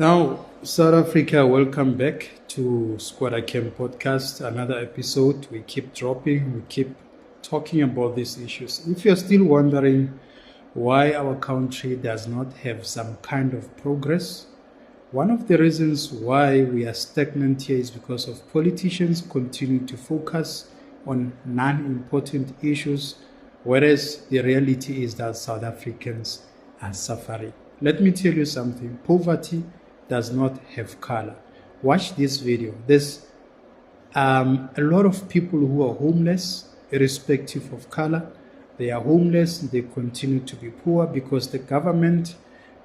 Now, South Africa, welcome back to Squatter Camp Podcast, another episode. We keep dropping, we keep talking about these issues. If you're still wondering why our country does not have some kind of progress, one of the reasons why we are stagnant here is because of politicians continue to focus on non-important issues, whereas the reality is that South Africans are suffering. Let me tell you something. Poverty does not have color. Watch this video. There's a lot of people who are homeless, irrespective of color. They are homeless. They continue to be poor because the government,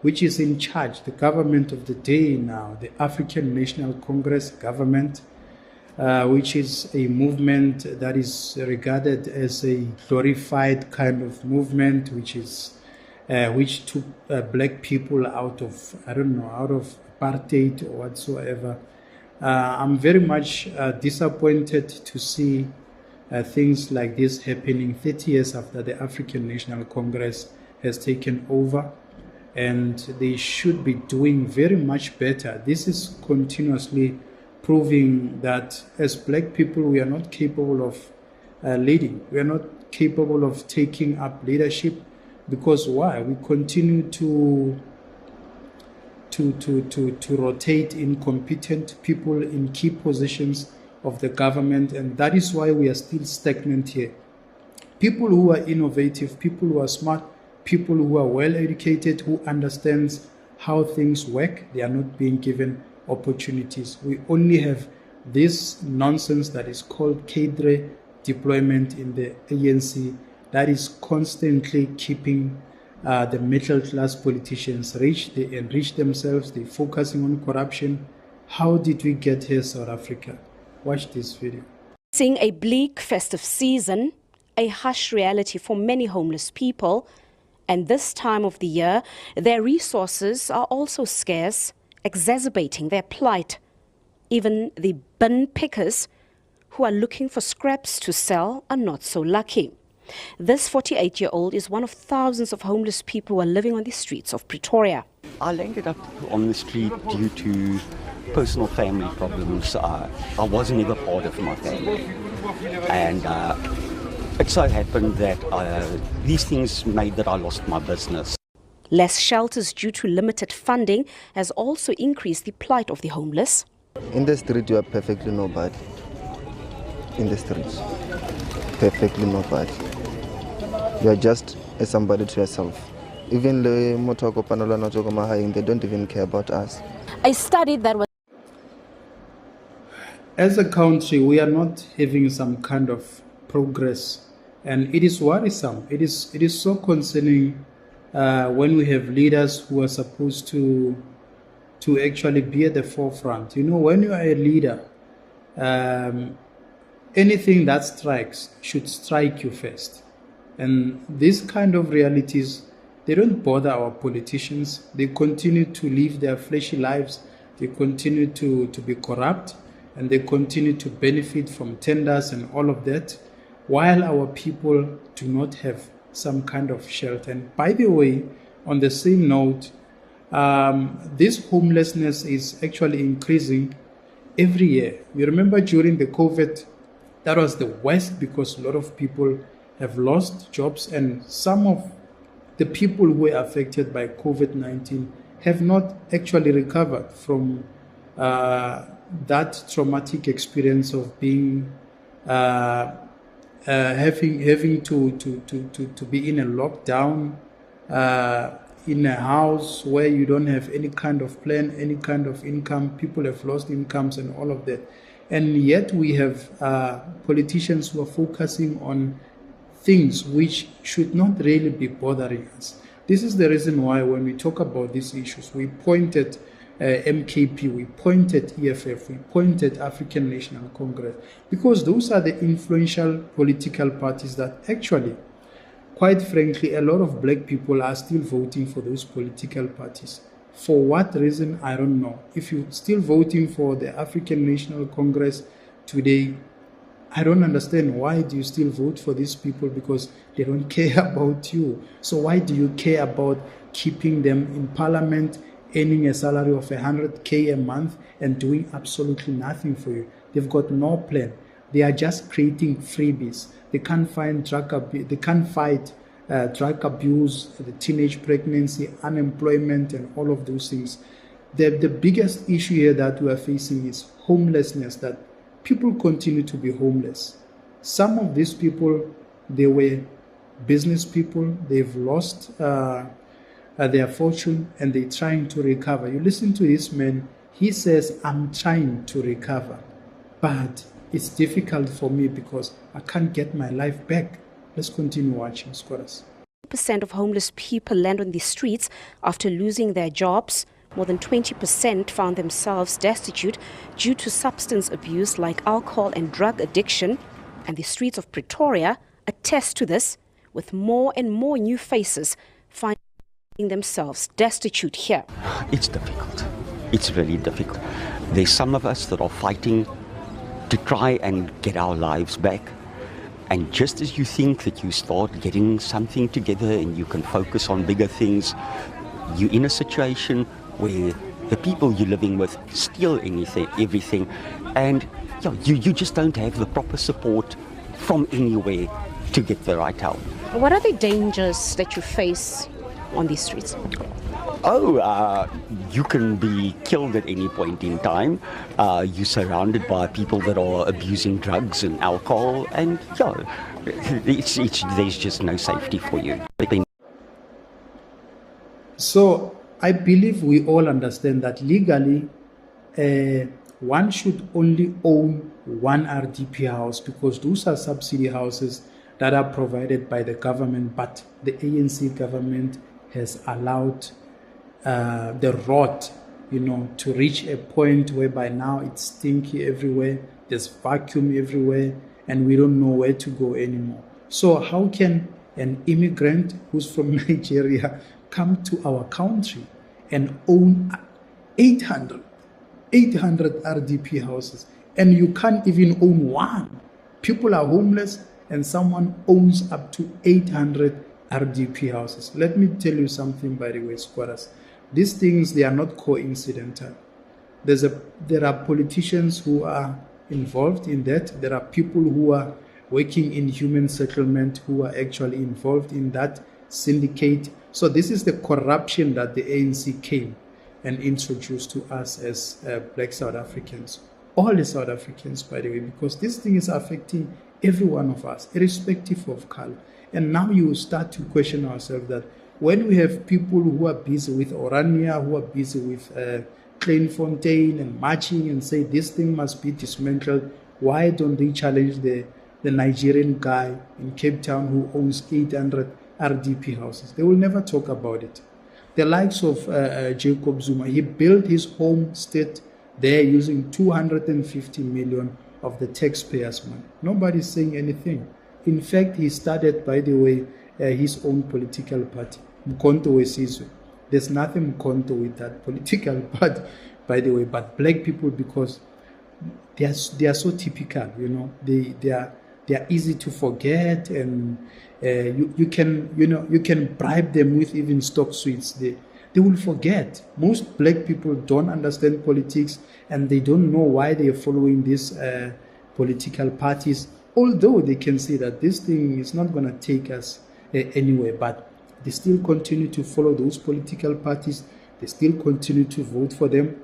which is in charge, the government of the day now, the African National Congress government, which is a movement that is regarded as a glorified kind of movement, which took black people out of apartheid or whatsoever. I'm very much disappointed to see things like this happening 30 years after the African National Congress has taken over, and they should be doing very much better. This is continuously proving that as black people, we are not capable of leading. We are not capable of taking up leadership. Because why? We continue to rotate incompetent people in key positions of the government, and that is why we are still stagnant here. People who are innovative, people who are smart, people who are well educated, who understands how things work, they are not being given opportunities. We only have this nonsense that is called cadre deployment in the ANC that is constantly keeping the middle class politicians rich. They enrich themselves. They're focusing on corruption. How did we get here, South Africa? Watch this video. Seeing a bleak festive season, a harsh reality for many homeless people, and this time of the year, their resources are also scarce, exacerbating their plight. Even the bin pickers who are looking for scraps to sell are not so lucky. This 48-year-old is one of thousands of homeless people who are living on the streets of Pretoria. I landed up on the street due to personal family problems. I wasn't ever part of my family. And it so happened that these things made that I lost my business. Less shelters due to limited funding has also increased the plight of the homeless. In the street, you are perfectly nobody. In the streets, perfectly nobody. You are just a somebody to yourself. Even the Motoko Panola Notoko Mahaying, they don't even care about us. I studied that was. As a country, we are not having some kind of progress, and it is worrisome. It is so concerning when we have leaders who are supposed to actually be at the forefront. You know, when you are a leader, anything that strikes should strike you first. And these kind of realities, they don't bother our politicians. They continue to live their fleshy lives. They continue to be corrupt, and they continue to benefit from tenders and all of that, while our people do not have some kind of shelter. And by the way, on the same note, this homelessness is actually increasing every year. You remember during the COVID, that was the worst because a lot of people have lost jobs, and some of the people who were affected by COVID-19 have not actually recovered from that traumatic experience of being having to be in a lockdown in a house where you don't have any kind of plan, any kind of income. People have lost incomes and all of that. And yet we have politicians who are focusing on things which should not really be bothering us. This is the reason why when we talk about these issues, we pointed MKP, we pointed EFF, we pointed African National Congress, because those are the influential political parties that actually, quite frankly, a lot of black people are still voting for those political parties. For what reason, I don't know. If you're still voting for the African National Congress today, I don't understand why do you still vote for these people, because they don't care about you. So why do you care about keeping them in parliament earning a salary of 100K a month and doing absolutely nothing for you. They've got no plan. They are just creating freebies. They can't find drug abuse. They can't fight drug abuse, the teenage pregnancy, unemployment, and all of those things. The biggest issue here that we are facing is homelessness, that people continue to be homeless. Some of these people, they were business people. They've lost their fortune and they're trying to recover. You listen to this man. He says, I'm trying to recover, but it's difficult for me because I can't get my life back. Let's continue watching, Squatters. Percent of homeless people land on the streets after losing their jobs. More than 20% found themselves destitute due to substance abuse like alcohol and drug addiction. And the streets of Pretoria attest to this, with more and more new faces finding themselves destitute here. It's difficult. It's really difficult. There's some of us that are fighting to try and get our lives back. And just as you think that you start getting something together and you can focus on bigger things, you're in a situation where the people you're living with steal everything, and you just don't have the proper support from anywhere to get the right help. What are the dangers that you face on these streets? You can be killed at any point in time. You're surrounded by people that are abusing drugs and alcohol, and there's just no safety for you. So I believe we all understand that legally one should only own one RDP house, because those are subsidy houses that are provided by the government, but the ANC government has allowed the rot, to reach a point whereby now it's stinky everywhere, there's vacuum everywhere, and we don't know where to go anymore. So how can an immigrant who's from Nigeria come to our country and own 800 RDP houses, and you can't even own one? People are homeless and someone owns up to 800 RDP houses. Let me tell you something, by the way, Squatters. These things, they are not coincidental. There are politicians who are involved in that. There are people who are working in human settlement who are actually involved in that syndicate. So this is the corruption that the ANC came and introduced to us as black South Africans. All the South Africans, by the way, because this thing is affecting every one of us, irrespective of color. And now you start to question ourselves that when we have people who are busy with Orania, who are busy with Kleinfontein and marching and say this thing must be dismantled, why don't they challenge the Nigerian guy in Cape Town who owns 800 RDP houses? They will never talk about it. The likes of Jacob Zuma, he built his homestead there using 250 million of the taxpayers' money. Nobody's saying anything. In fact, he started, by the way, his own political party, Mkhonto Wesizwe. There's nothing Mkhonto with that political party, by the way, but black people, because they are so typical, they are easy to forget, and you can bribe them with even stock sweets. They will forget. Most black people don't understand politics, and they don't know why they are following these political parties, although they can see that this thing is not going to take us anywhere, but they still continue to follow those political parties. They still continue to vote for them.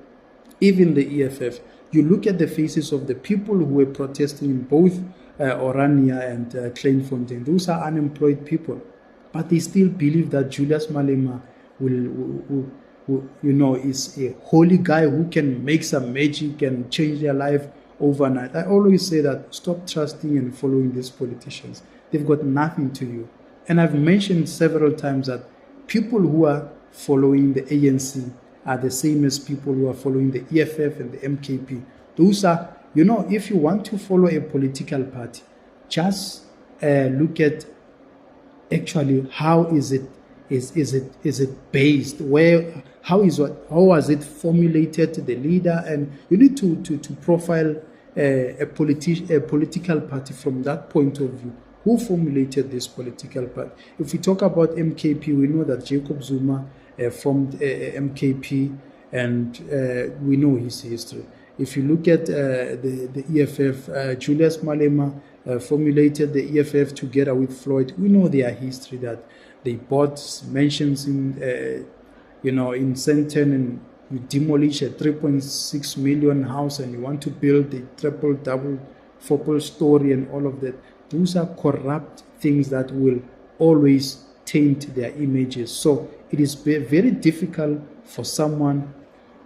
Even the EFF, you look at the faces of the people who were protesting in both Orania and Kleinfontein. Those are unemployed people, but they still believe that Julius Malema is a holy guy who can make some magic and change their life overnight. I always say that stop trusting and following these politicians. They've got nothing to you. And I've mentioned several times that people who are following the ANC are the same as people who are following the EFF and the MKP. Those are, if you want to follow a political party, just look at actually how is it based, how was it formulated, the leader, and you need to profile a political party from that point of view. Who formulated this political party? If we talk about MKP, we know that Jacob Zuma formed MKP, and we know his history. If you look at the EFF, Julius Malema formulated the EFF together with Floyd. We know their history, that they bought mansions in Sandton, and you demolish a 3.6 million house and you want to build a triple, double, four story and all of that. Those are corrupt things that will always taint their images. So it is very difficult for someone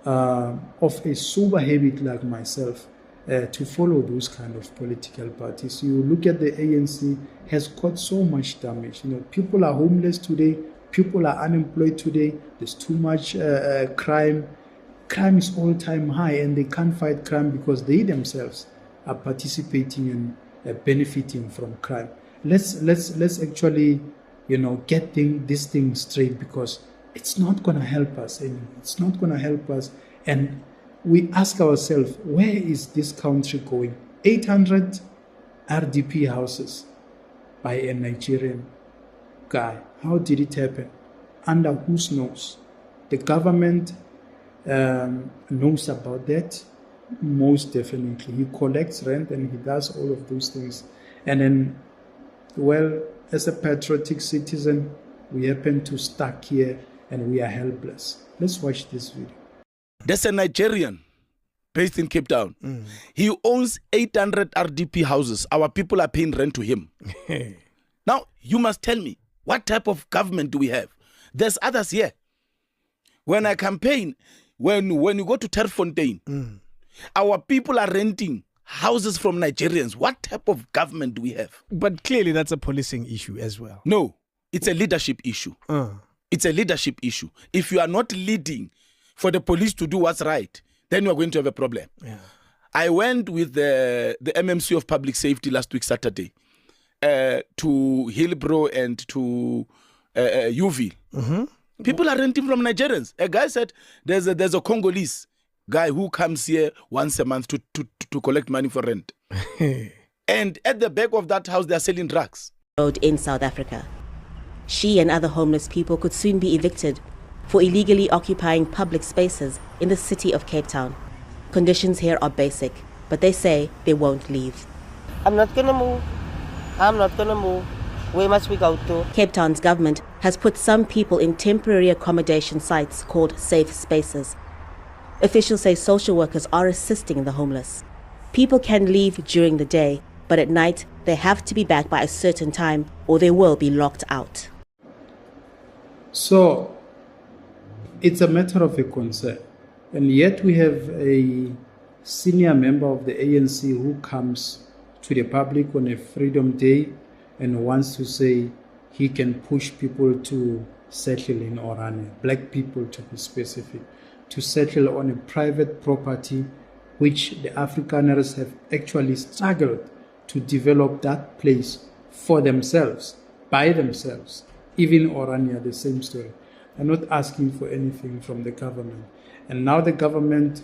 of a sober habit like myself to follow those kind of political parties. You look at the ANC, has caused so much damage. People are homeless today. People are unemployed today. There's too much crime. Crime is all-time high, and they can't fight crime because they themselves are participating and benefiting from crime. Let's actually, get this thing straight, because it's not going to help us anymore. It's not going to help us. And we ask ourselves, where is this country going? 800 RDP houses by a Nigerian guy. How did it happen? Under whose nose? The government knows about that, most definitely. He collects rent and he does all of those things. And then, well, as a patriotic citizen, we happen to stuck here and we are helpless. Let's watch this video. There's a Nigerian based in Cape Town. He owns 800 RDP houses. Our people are paying rent to him. Now, you must tell me, what type of government do we have? There's others here. When I campaign, when you go to Terfontein, our people are renting houses from Nigerians. What type of government do we have? But clearly that's a policing issue as well. No, it's a leadership issue. It's a leadership issue. If you are not leading for the police to do what's right, then you are going to have a problem. Yeah. I went with the MMC of Public Safety last week, Saturday, to Hillbrow and to Uville. People are renting from Nigerians. A guy said there's a Congolese guy who comes here once a month to collect money for rent. And at the back of that house, they're selling drugs. In South Africa. She and other homeless people could soon be evicted for illegally occupying public spaces in the city of Cape Town. Conditions here are basic, but they say they won't leave. I'm not gonna move. I'm not gonna move. Where must we go to? Cape Town's government has put some people in temporary accommodation sites called safe spaces. Officials say social workers are assisting the homeless. People can leave during the day, but at night they have to be back by a certain time or they will be locked out. So it's a matter of a concern. And yet we have a senior member of the ANC who comes to the public on a Freedom Day and wants to say he can push people to settle in Orania, black people to be specific, to settle on a private property which the Afrikaners have actually struggled to develop that place for themselves, by themselves. Even Orania, the same story. They're not asking for anything from the government. And now the government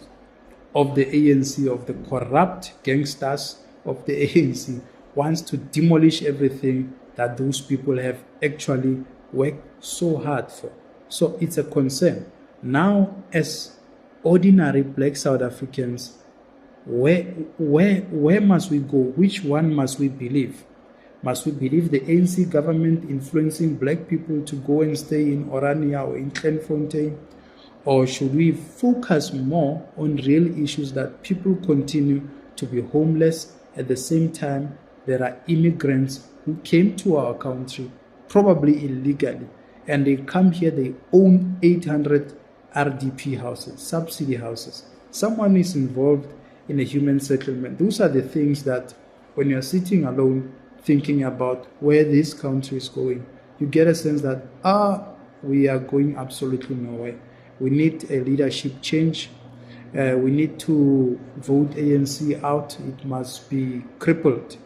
of the ANC, of the corrupt gangsters of the ANC, wants to demolish everything that those people have actually worked so hard for. So it's a concern. Now, as ordinary black South Africans, where must we go? Which one must we believe? Must we believe the ANC government influencing black people to go and stay in Orania or in Clenfontein? Or should we focus more on real issues that people continue to be homeless? At the same time, there are immigrants who came to our country, probably illegally, and they come here, they own 800 RDP houses, subsidy houses. Someone is involved in a human settlement. Those are the things that when you're sitting alone, thinking about where this country is going, you get a sense that, we are going absolutely nowhere. We need a leadership change. We need to vote ANC out. It must be crippled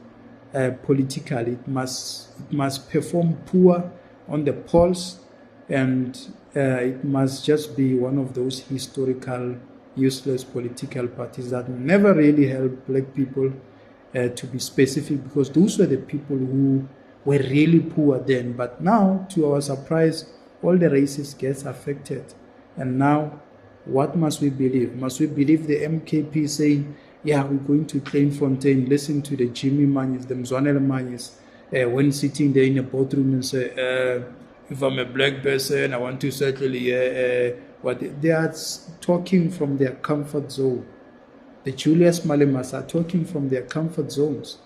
politically. It must perform poor on the polls, and it must just be one of those historical, useless political parties that never really help black people, to be specific, because those were the people who were really poor then. But now, to our surprise, All the races gets affected. And now, what must we believe? Must we believe the MKP saying, yeah, we're going to Kleinfontein, listen to the Jimmy Manyes, the Mzwanele Manyes, when sitting there in a boardroom and say, if I'm a black person, I want to settle here. What they are talking from their comfort zone. The Julius Malemas are talking from their comfort zones.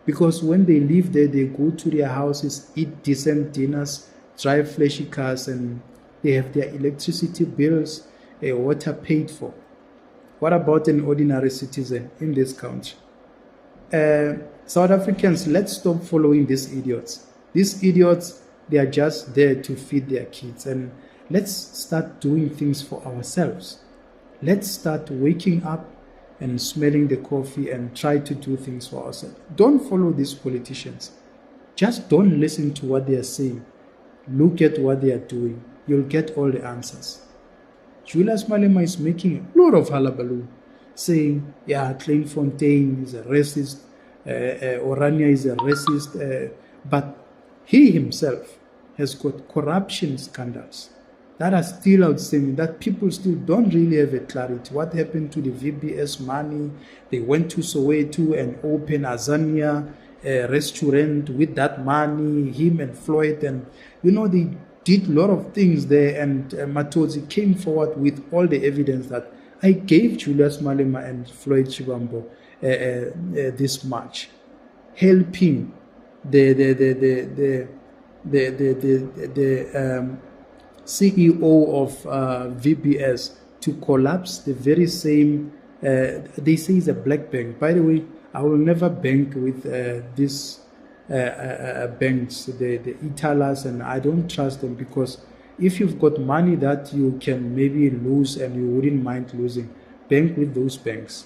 Because when they live there, they go to their houses, eat decent dinners, drive flashy cars, and they have their electricity bills, water paid for. What about an ordinary citizen in this country? South Africans, let's stop following these idiots. These idiots, they are just there to feed their kids. And let's start doing things for ourselves. Let's start waking up and smelling the coffee and try to do things for ourselves. Don't follow these politicians. Just don't listen to what they are saying. Look at what they are doing. You'll get all the answers. Julius Malema is making a lot of hullabaloo, saying, yeah, Kleinfontein is a racist, Orania is a racist, but he himself has got corruption scandals that are still outstanding, that people still don't really have a clarity. What happened to the VBS money? They went to Soweto and opened Azania restaurant with that money, him and Floyd, and they did a lot of things there, and Matozi came forward with all the evidence that I gave Julius Malema and Floyd Shivambo this much, helping the CEO of VBS to collapse the very same, they say it's a black bank. By the way, I will never bank with these banks, the Italas, and I don't trust them, because if you've got money that you can maybe lose and you wouldn't mind losing, bank with those banks.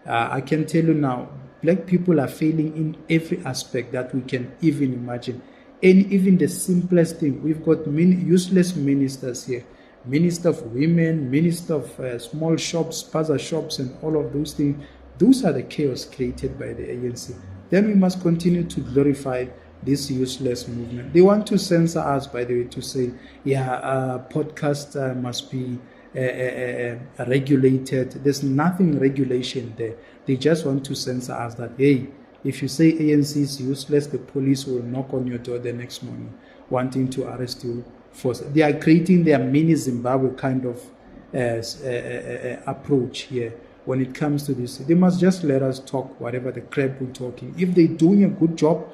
I can tell you now, black people are failing in every aspect that we can even imagine. And even the simplest thing, we've got many useless ministers here. Minister of Women, Minister of Small Shops, Spaza Shops, and all of those things. Those are the chaos created by the ANC. Then we must continue to glorify this useless movement. They want to censor us, by the way, to say, podcast must be regulated. There's nothing regulation there. They just want to censor us that, hey, if you say ANC is useless, the police will knock on your door the next morning wanting to arrest you. They are creating their mini Zimbabwe kind of approach here when it comes to this. They must just let us talk whatever the crap we're talking. If they're doing a good job,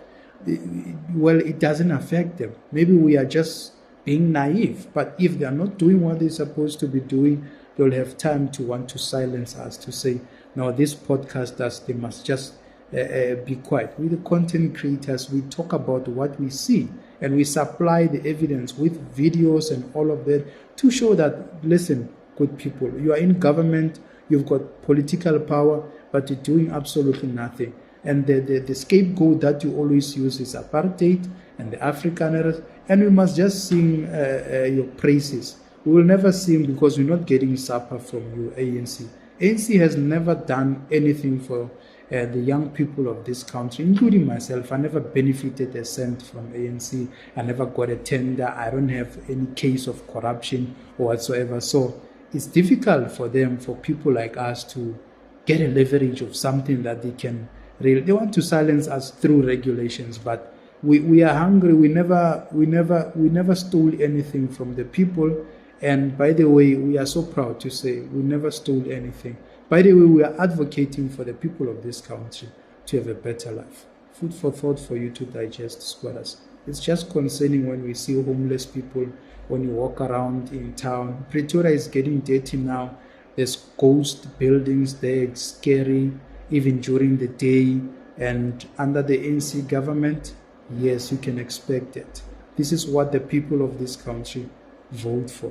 well, it doesn't affect them. Maybe we are just being naive. But if they are not doing what they're supposed to be doing, they'll have time to want to silence us, to say, no, these podcasters, they must just be quiet. With the content creators, we talk about what we see, and we supply the evidence with videos and all of that to show that, listen, good people, you are in government, you've got political power, but you're doing absolutely nothing. And the scapegoat that you always use is apartheid and the Afrikaners, and we must just sing your praises. We will never sing because we're not getting supper from you, ANC. ANC has never done anything for the young people of this country, including myself. I never benefited a cent from ANC. I never got a tender. I don't have any case of corruption or whatsoever. So it's difficult for them, for people like us, to get a leverage of something that they can really. They want to silence us through regulations, but we are hungry. We never stole anything from the people. And by the way, we are so proud to say we never stole anything. By the way, we are advocating for the people of this country to have a better life. Food for thought for you to digest, squatters. It's just concerning when we see homeless people, when you walk around in town. Pretoria is getting dirty now. There's ghost buildings there. It's scary, even during the day. And under the ANC government, yes, you can expect it. This is what the people of this country vote for.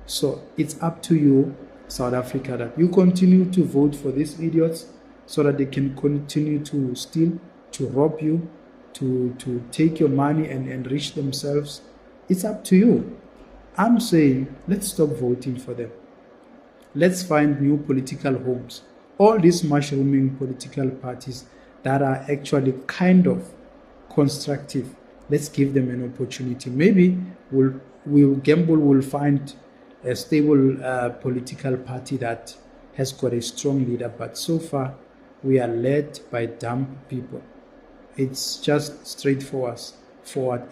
So it's up to you, South Africa, that you continue to vote for these idiots so that they can continue to steal, to rob you, to take your money and enrich themselves. It's up to you. I'm saying, let's stop voting for them. Let's find new political homes. All these mushrooming political parties that are actually kind of constructive, let's give them an opportunity. Maybe we'll gamble will find a stable political party that has got a strong leader, but so far we are led by dumb people. It's just straightforward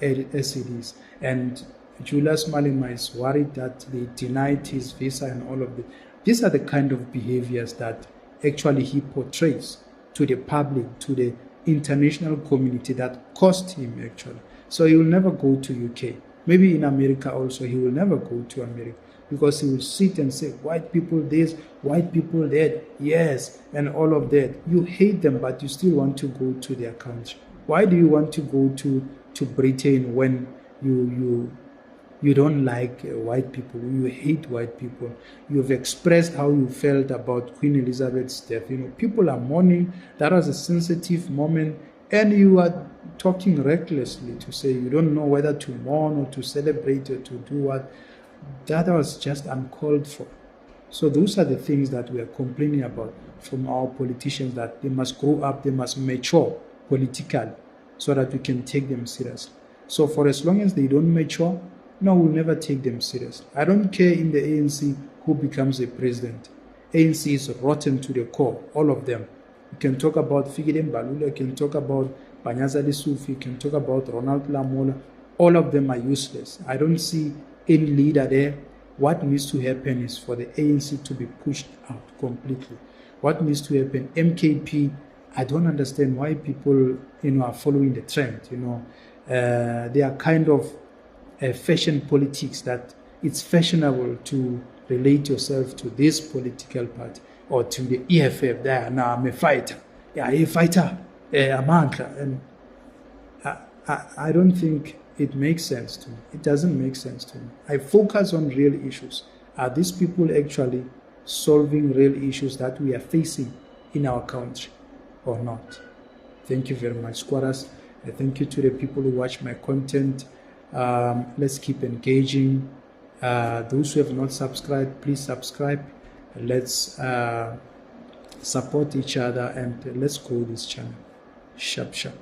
as it is. And Julius Malema is worried that they denied his visa and all of this. These are the kind of behaviors that actually he portrays to the public, to the international community, that cost him actually. So he will never go to UK. Maybe in America also, he will never go to America, because he will sit and say, white people this, white people that, yes, and all of that. You hate them, but you still want to go to their country. Why do you want to go to Britain when you don't like white people? You hate white people. You've expressed how you felt about Queen Elizabeth's death. People are mourning. That was a sensitive moment, and you are talking recklessly to say you don't know whether to mourn or to celebrate or to do what. That was just uncalled for. So those are the things that we are complaining about from our politicians, that they must grow up, they must mature politically so that we can take them seriously. So for as long as they don't mature, no, we'll never take them seriously. I don't care in the ANC who becomes a president. ANC is rotten to the core, all of them. You can talk about Fikile Mbalula, you can talk about Panyaza Lessufi, you can talk about Ronald Lamola. All of them are useless. I don't see any leader there. What needs to happen is for the ANC to be pushed out completely. What needs to happen? MKP, I don't understand why people, are following the trend. They are kind of fashion politics, that it's fashionable to relate yourself to this political party or to the EFF. There, now I'm a fighter. Yeah, a fighter. Amandla. And I don't think it makes sense to me. It doesn't make sense to me. I focus on real issues. Are these people actually solving real issues that we are facing in our country or not? Thank you very much, squatters. Thank you to the people who watch my content. Let's keep engaging. Those who have not subscribed, please subscribe. Let's support each other and let's grow this channel. Sharp, sharp.